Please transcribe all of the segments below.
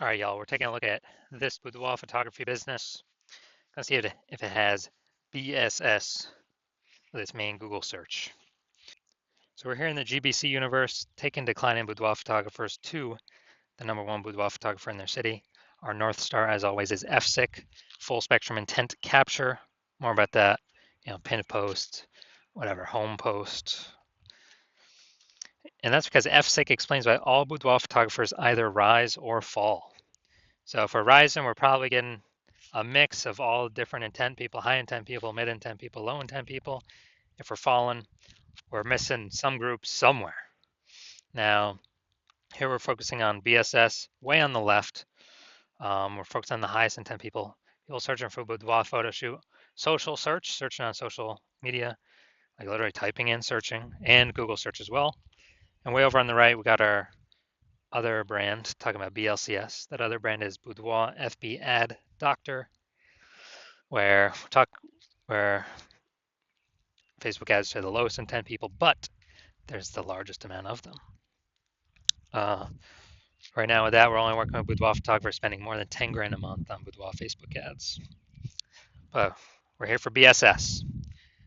All right, y'all, we're taking a look at this boudoir photography business. Let's see if it has BSS with its main Google search. So we're here in the GBC universe, taking declining boudoir photographers to the number one boudoir photographer in their city. Our North Star, as always, is FSIC, full spectrum intent capture. More about that, pin post, whatever, home post. And that's because FSIC explains why all boudoir photographers either rise or fall. So if we're rising, we're probably getting a mix of all different intent people, high intent people, mid intent people, low intent people. If we're falling, we're missing some group somewhere. Now, here we're focusing on BSS way on the left. We're focused on the highest intent people. People searching for boudoir photo shoot, social search, searching on social media, like literally typing in, searching, and Google search as well. And way over on the right, we got our other brand talking about BLCS. That other brand is Boudoir FB Ad Doctor, where Facebook ads to the lowest intent people, but there's the largest amount of them. Uh, right now with that, we're only working with boudoir photographers spending more than 10 grand a month on boudoir Facebook ads. But we're here for BSS.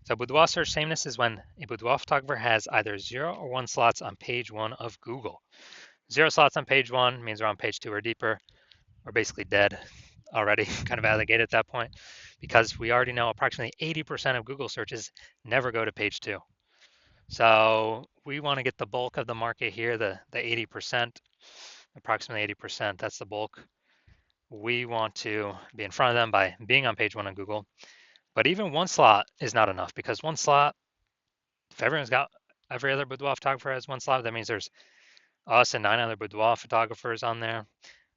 So boudoir search sameness is when a boudoir photographer has either 0 or 1 slots on page 1 of Google. 0 slots on page 1 means we're on page 2 or deeper. We're basically dead already, kind of out of the gate at that point, because we already know approximately 80% of Google searches never go to page 2. So we want to get the bulk of the market here, the 80%, approximately 80%. That's the bulk. We want to be in front of them by being on page 1 on Google. But even 1 slot is not enough, because 1 slot, if every other boudoir photographer has 1 slot, that means there's us and 9 other boudoir photographers on there.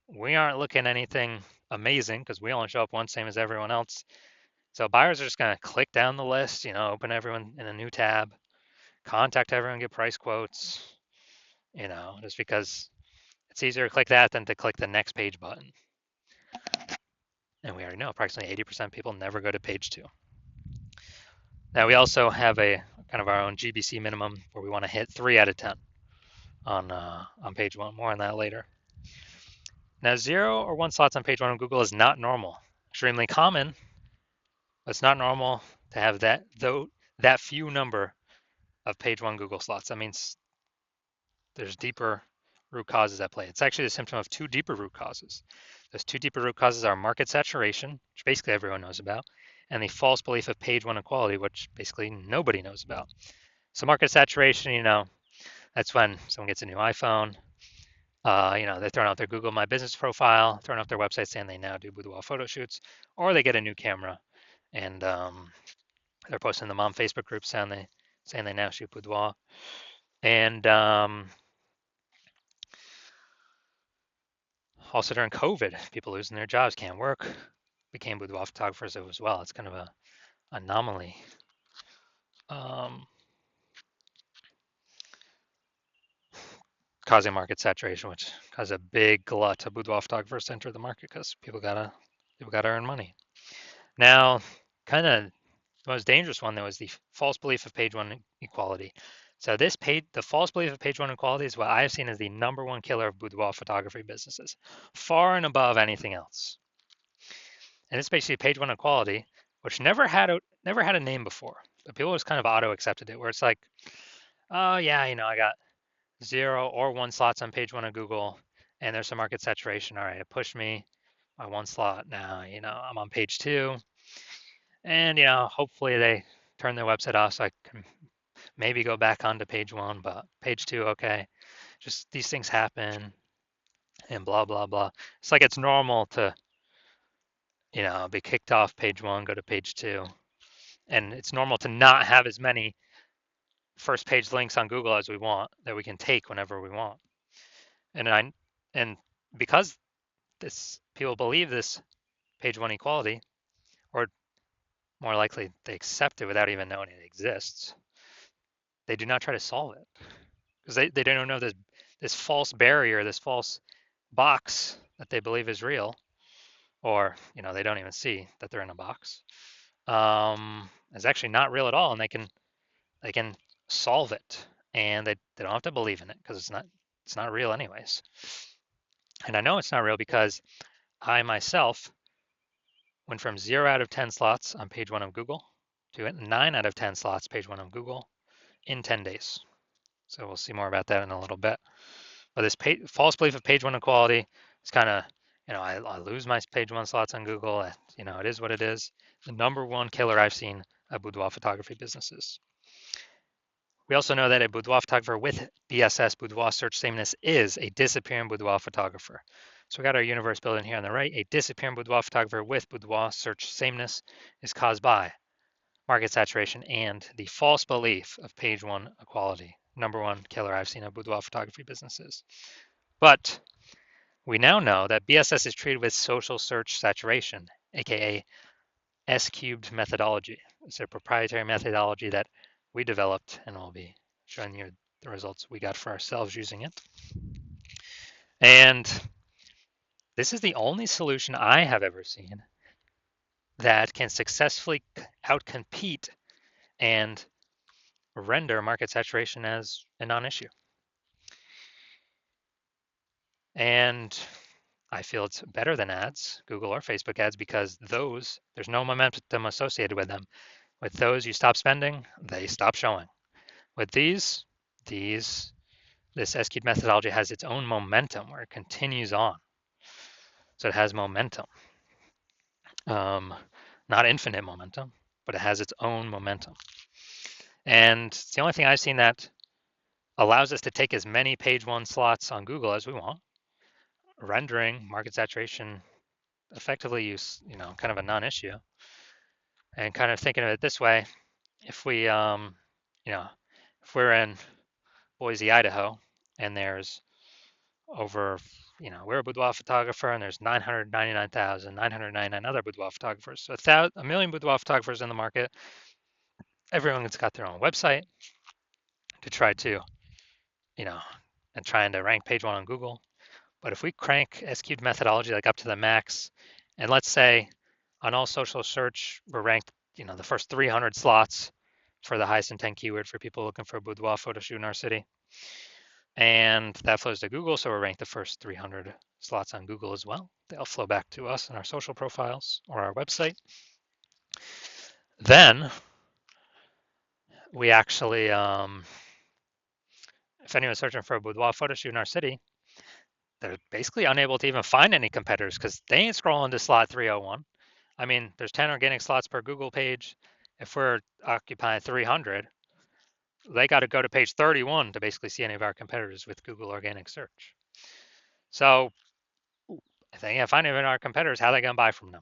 We aren't looking anything amazing because we only show up once, same as everyone else. So buyers are just going to click down the list, open everyone in a new tab, contact everyone, get price quotes, just because it's easier to click that than to click the next page button. And we already know approximately 80% of people never go to page 2. Now we also have a kind of our own GBC minimum where we want to hit 3 out of 10 on page 1. More on that later. Now 0 or 1 slots on page 1 on Google is not normal. Extremely common, but it's not normal to have that few number of page 1 Google slots. That means there's deeper root causes at play. It's actually the symptom of 2 deeper root causes. Those 2 deeper root causes are market saturation, which basically everyone knows about, and the false belief of page 1 equality, which basically nobody knows about. So market saturation, that's when someone gets a new iPhone, they're throwing out their Google My Business profile, throwing out their website saying they now do boudoir photo shoots, or they get a new camera and they're posting them on Facebook groups saying they now shoot boudoir. And also during COVID, people losing their jobs, can't work, became boudoir photographers as well. It's kind of a anomaly. Causing market saturation, which caused a big glut of boudoir photographers to enter the market because people gotta earn money. Now, kind of the most dangerous one though is the false belief of page 1 equality. So the false belief of page 1 equality is what I have seen as the number 1 killer of boudoir photography businesses, far and above anything else. And it's basically page 1 equality, which never had a name before, but people just kind of auto accepted it, where it's like, oh yeah, I got 0 or 1 slots on page 1 of Google, and there's some market saturation. All right, it pushed me by 1 slot. Now, I'm on page 2, and hopefully they turn their website off so I can maybe go back onto page 1, but page 2, okay. Just these things happen, and blah blah blah. It's like it's normal to be kicked off page 1, go to page 2, and it's normal to not have as many first page links on Google as we want that we can take whenever we want. And because people believe this page 1 equality, or more likely they accept it without even knowing it exists, they do not try to solve it because they don't know this false barrier, this false box that they believe is real, or they don't even see that they're in a box, is actually not real at all, and they can solve it, and they don't have to believe in it because it's not real anyways. And I know it's not real because I myself went from 0 out of 10 slots on page 1 of Google to 9 out of 10 slots page 1 of Google in 10 days. So we'll see more about that in a little bit. But this false belief of page 1 equality is kind of, I lose my page 1 slots on Google. It is what it is. The number one killer I've seen of boudoir photography businesses. We also know that a boudoir photographer with BSS, boudoir search sameness, is a disappearing boudoir photographer. So we got our universe building here on the right. A disappearing boudoir photographer with boudoir search sameness is caused by market saturation and the false belief of page 1 equality. Number one killer I've seen of boudoir photography businesses. But we now know that BSS is treated with social search saturation, aka S-cubed methodology. It's a proprietary methodology that we developed, and we'll be showing you the results we got for ourselves using it. And this is the only solution I have ever seen that can successfully outcompete and render market saturation as a non-issue. And I feel it's better than ads, Google or Facebook ads, because there's no momentum associated with them. With those, you stop spending, they stop showing. With this S-cubed methodology has its own momentum where it continues on. So it has momentum. Not infinite momentum, but it has its own momentum. And it's the only thing I've seen that allows us to take as many page 1 slots on Google as we want, rendering market saturation effectively kind of a non-issue. And kind of thinking of it this way, if we're in Boise, Idaho, and there's we're a boudoir photographer, and there's 999,999 other boudoir photographers. So a million boudoir photographers in the market. Everyone's got their own website to try to, and trying to rank page 1 on Google. But if we crank S-cubed methodology like up to the max, and let's say on all social search, we're ranked, the first 300 slots for the highest intent keyword for people looking for a boudoir photo shoot in our city. And that flows to Google, so we're ranked the first 300 slots on Google as well. They'll flow back to us in our social profiles or our website. Then we actually, if anyone's searching for a boudoir photo shoot in our city, they're basically unable to even find any competitors because they ain't scrolling to slot 301. I mean, there's 10 organic slots per Google page. If we're occupying 300, they got to go to page 31 to basically see any of our competitors with Google organic search. So if they can't find any of our competitors, how are they going to buy from them?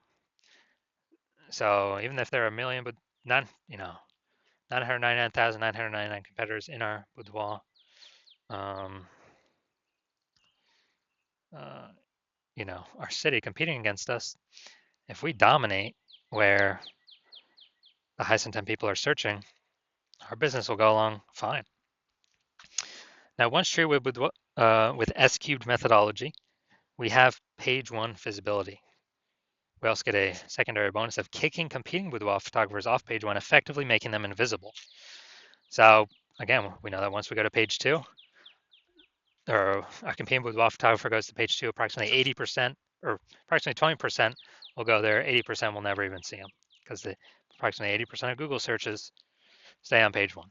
So even if there are a million, but 999,999 competitors in our boudoir, our city competing against us, if we dominate where the highest intent people are searching, our business will go along fine. Now, once true with S-cubed methodology, we have page 1 visibility. We also get a secondary bonus of kicking competing boudoir photographers off page 1, effectively making them invisible. So again, we know that once we go to page 2, or our competing boudoir photographer goes to page 2, approximately 80% or approximately 20% will go there. 80% will never even see them because approximately 80% of Google searches stay on page 1.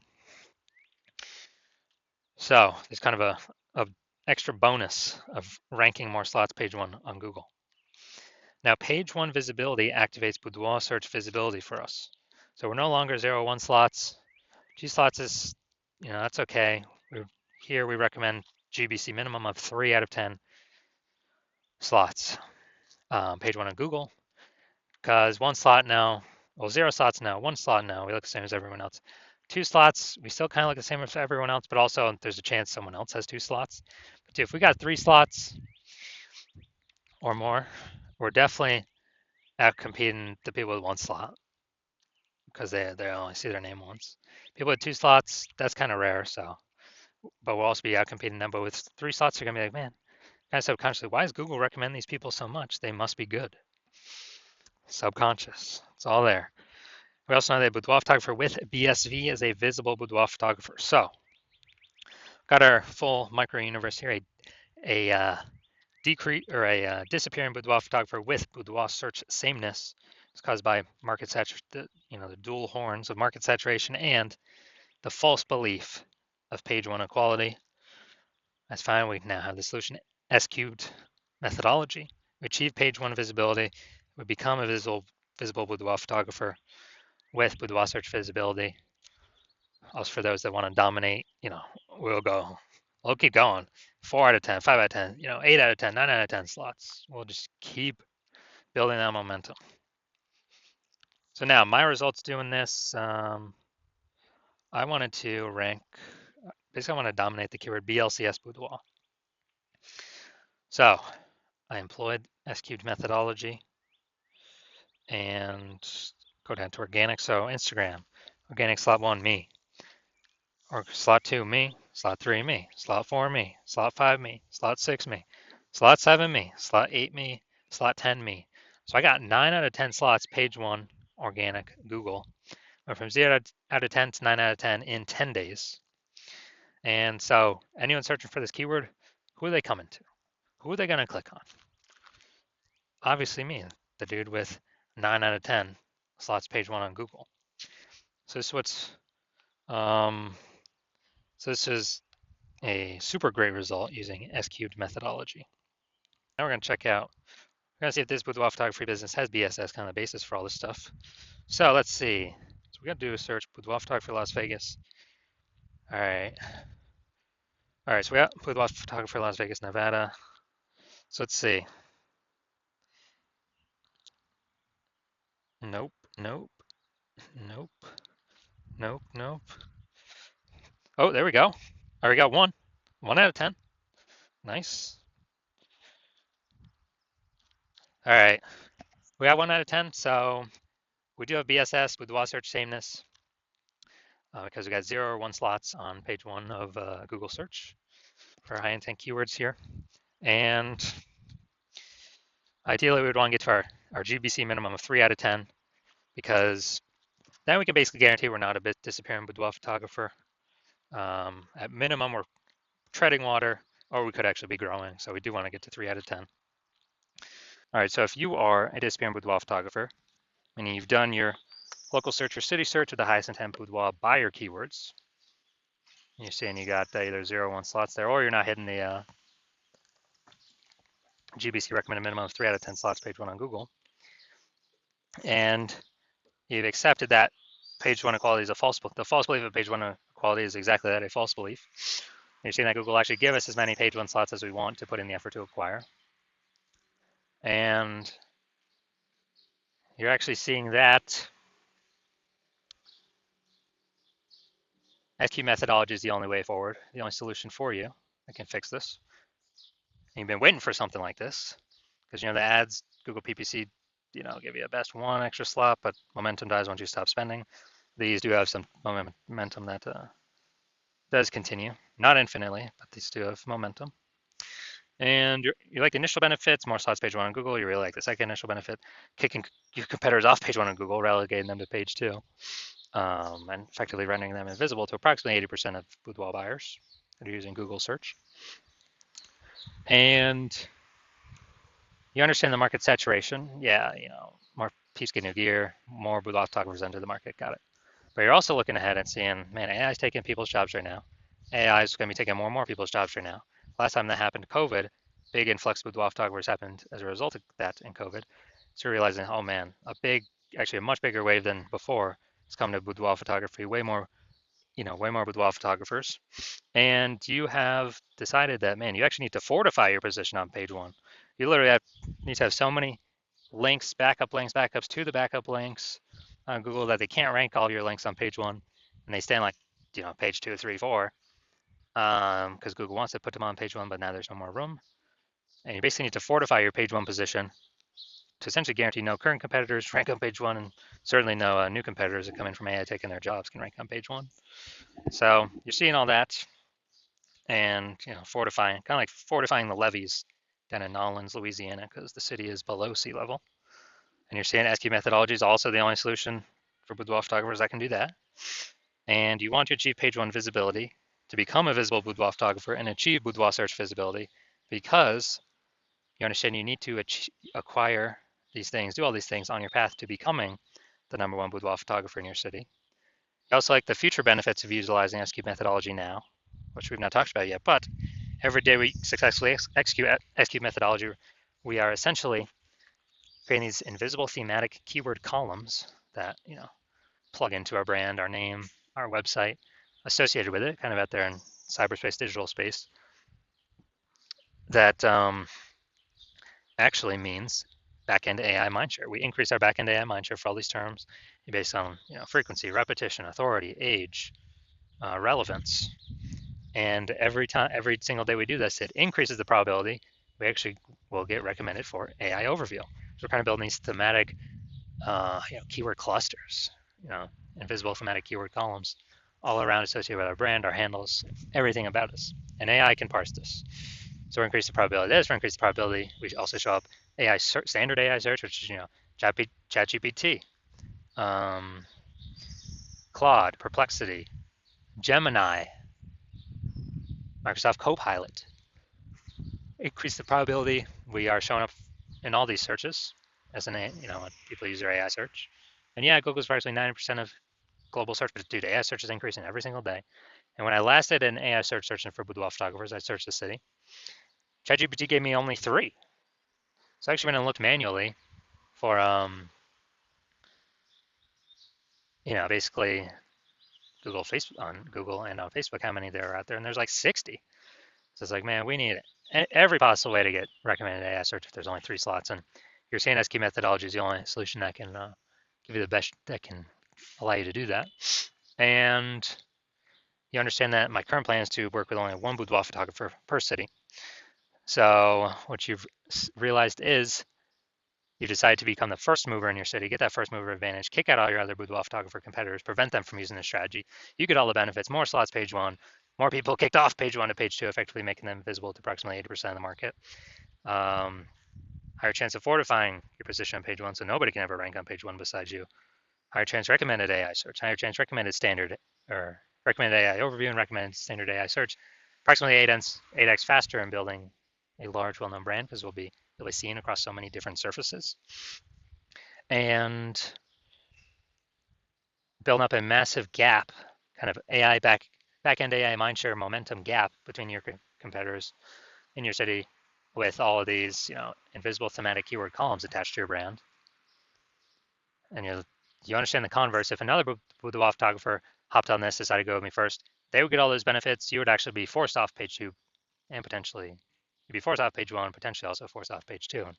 So there's kind of a extra bonus of ranking more slots page 1 on Google. Now, page 1 visibility activates boudoir search visibility for us. So we're no longer 0-1 slots. G slots is, that's okay. Here we recommend GBC minimum of 3 out of 10 slots. Page 1 on Google, because 1 slot now, well, 0 slots now, 1 slot now, we look the same as everyone else. 2 slots, we still kind of look the same as everyone else, but also there's a chance someone else has 2 slots. But if we got 3 slots or more, we're definitely out competing the people with 1 slot because they only see their name once. People with 2 slots, that's kind of rare. So, but we'll also be out competing them. But with 3 slots, you're gonna be like, man, kind of subconsciously, why does Google recommend these people so much? They must be good. Subconscious, it's all there. We also know that a boudoir photographer with BSV is a visible boudoir photographer. So, got our full micro universe here. A disappearing boudoir photographer with boudoir search sameness is caused by market saturation, the dual horns of market saturation and the false belief of page one equality. That's fine. We now have the solution S cubed methodology. We achieve page one visibility. We become a visible boudoir photographer with boudoir search visibility. Also, for those that want to dominate, we'll keep going. 4 out of 10, 5 out of 10, 8 out of 10, 9 out of 10 slots. We'll just keep building that momentum. So now my results doing this, I wanted to rank, basically I want to dominate the keyword BLCS boudoir. So I employed S cubed methodology and go down to organic. So Instagram, organic slot 1, me. Or slot 2, me. Slot 3, me. Slot 4, me. Slot 5, me. Slot 6, me. Slot 7, me. Slot 8, me. Slot 10, me. So I got 9 out of 10 slots, page 1, organic, Google. Went from 0 out of 10 to 9 out of 10 in 10 days. And so anyone searching for this keyword, who are they coming to? Who are they going to click on? Obviously me, the dude with 9 out of 10 slots, page 1 on Google. So this is a super great result using S cubed methodology. Now we're going to check out, we're going to see if this boudoir photography business has BSS, kind of the basis for all this stuff. So let's see. So we got to do a search, boudoir photography Las Vegas. All right. So we got boudoir photography Las Vegas, Nevada. So let's see. Nope. Oh, there we go. All right, we got 1. 1 out of 10. Nice. All right. We got 1 out of 10. So we do have BSS, boudoir search sameness, because we got 0 or 1 slots on page 1 of Google search for high intent keywords here. And ideally, we would want to get to our GBC minimum of 3 out of 10, because then we can basically guarantee we're not a disappearing boudoir photographer. At minimum, we're treading water, or we could actually be growing. So we do want to get to 3 out of 10. All right, so if you are a disappearing boudoir photographer, meaning you've done your local search or city search with the highest intent boudoir buyer keywords, you're seeing you got either 0 or 1 slots there, or you're not hitting the GBC recommended minimum of 3 out of 10 slots, page 1 on Google, and you've accepted that page 1 equality is a false belief. The false belief of page 1 equality is exactly that, a false belief. You're seeing that Google will actually give us as many page 1 slots as we want to put in the effort to acquire. And you're actually seeing that SQ methodology is the only way forward, the only solution for you that can fix this. And you've been waiting for something like this, because the ads, Google PPC, give you a best 1 extra slot, but momentum dies once you stop spending. These do have some momentum that does continue, not infinitely, but these do have momentum. And you like the initial benefits, more slots page 1 on Google. You really like the second initial benefit, kicking your competitors off page 1 on Google, relegating them to page 2, and effectively rendering them invisible to approximately 80% of boudoir buyers that are using Google search. And you understand the market saturation. Yeah, more peeps get new gear, more boudoir photographers enter the market. Got it. But you're also looking ahead and seeing, man, AI is taking people's jobs right now. AI is going to be taking more and more people's jobs right now. Last time that happened, COVID, big influx of boudoir photographers happened as a result of that in COVID. So you're realizing, oh man, actually a much bigger wave than before is coming to boudoir photography, way more boudoir photographers. And you have decided that, man, you actually need to fortify your position on page 1. You literally need to have so many links, backups to the backup links on Google that they can't rank all your links on page 1, and they stand like, page 2, 3, 4, because Google wants to put them on page 1, but now there's no more room. And you basically need to fortify your page 1 position to essentially guarantee no current competitors rank on page 1, and certainly no new competitors that come in from AI taking their jobs can rank on page 1. So you're seeing all that, and fortifying, kind of like fortifying the levees down in Nolens, Louisiana, because the city is below sea level. And you're seeing SQ methodology is also the only solution for boudoir photographers that can do that. And you want to achieve page 1 visibility to become a visible boudoir photographer and achieve boudoir search visibility, because You understand you need to acquire these things, do all these things on your path to becoming the #1 boudoir photographer in your city. You also like the future benefits of utilizing SQ methodology now, which we've not talked about yet, but every day we successfully execute SQ methodology, we are essentially creating these invisible thematic keyword columns that, plug into our brand, our name, our website, associated with it, kind of out there in cyberspace, digital space, that actually means backend AI mindshare. We increase our backend AI mindshare for all these terms based on frequency, repetition, authority, age, relevance, and every single day we do this, it increases the probability we actually will get recommended for AI overview. So we're kind of building these thematic, keyword clusters, invisible thematic keyword columns all around associated with our brand, our handles, everything about us. And AI can parse this. So we're increasing the probability of this, we're increasing the probability we also show up AI search, standard AI search, which is, ChatGPT, Claude, Perplexity, Gemini, Microsoft Copilot. Increase the probability we are showing up in all these searches as when people use their AI search. And yeah, Google's approximately 90% of global search, but dude, AI search is increasing every single day. And when I last did an AI search searching for boudoir photographers, I searched the city. ChatGPT gave me only 3. So I actually went and looked manually for basically on Google and on Facebook, how many there are out there, and there's like 60. So it's like, man, we need every possible way to get recommended AI search if there's only 3 slots. And your SQ methodology is the only solution that can give you the best, that can allow you to do that. And you understand that my current plan is to work with only 1 boudoir photographer per city. So what you've realized is you decide to become the first mover in your city, get that first mover advantage, kick out all your other boudoir photographer competitors, prevent them from using this strategy. You get all the benefits, more slots page 1, more people kicked off page 1 to page 2, effectively making them visible to approximately 80% of the market. Higher chance of fortifying your position on page 1, so nobody can ever rank on page 1 besides you. Higher chance recommended AI search, higher chance recommended standard or recommended AI overview and recommended standard AI search. Approximately 8x faster in building a large, well-known brand because we'll be really seen across so many different surfaces. And building up a massive gap, kind of AI back-end AI mindshare momentum gap between your competitors in your city with all of these, invisible thematic keyword columns attached to your brand. And you understand the converse. If another boudoir photographer hopped on this, decided to go with me first, they would get all those benefits. You would actually be forced off page 2 and potentially you'd be forced off page 1, potentially also forced off page 2 and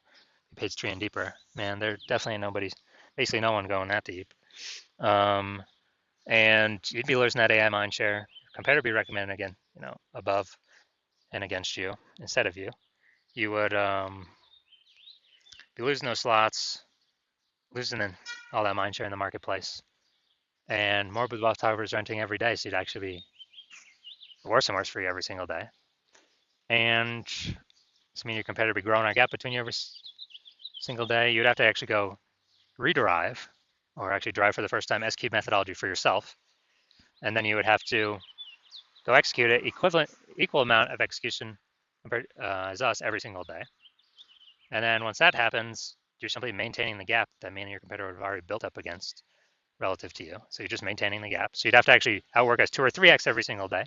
page 3 and deeper. Man, there definitely basically no one going that deep. And you'd be losing that AI mindshare. Your competitor would be recommended again, above and against you instead of you. You would be losing those slots, losing all that mindshare in the marketplace. And more boudoir photographers are entering every day, so you'd actually be worse and worse for you every single day. And this means your competitor would be growing our gap between you every single day. You'd have to actually go rederive, or actually drive for the first time SQ methodology for yourself. And then you would have to go execute it equal amount of execution as us every single day. And then once that happens, you're simply maintaining the gap that me and your competitor would have already built up against relative to you. So you're just maintaining the gap. So you'd have to actually outwork us 2 or 3x every single day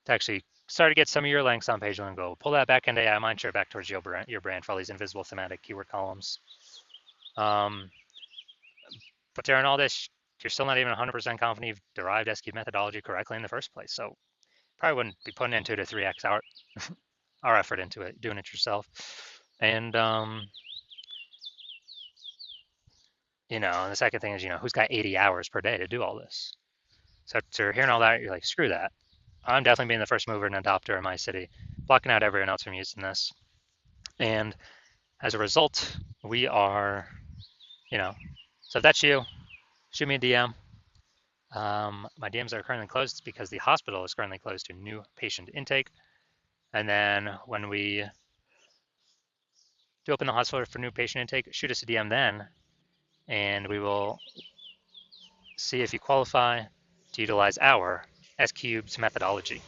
to actually start to get some of your links on page 1 and go pull that back into AI mindshare back towards your brand for all these invisible thematic keyword columns. But during all this, you're still not even 100% confident you've derived SQ methodology correctly in the first place. So probably wouldn't be putting in 2 to 3x our effort into it, doing it yourself. And the second thing is, who's got 80 hours per day to do all this? So after hearing all that, you're like, screw that. I'm definitely being the first mover and adopter in my city, blocking out everyone else from using this. And as a result, we are, so if that's you, shoot me a DM. My DMs are currently closed because the hospital is currently closed to new patient intake. And then when we do open the hospital for new patient intake, shoot us a DM then, and we will see if you qualify to utilize our S-Cubed methodology.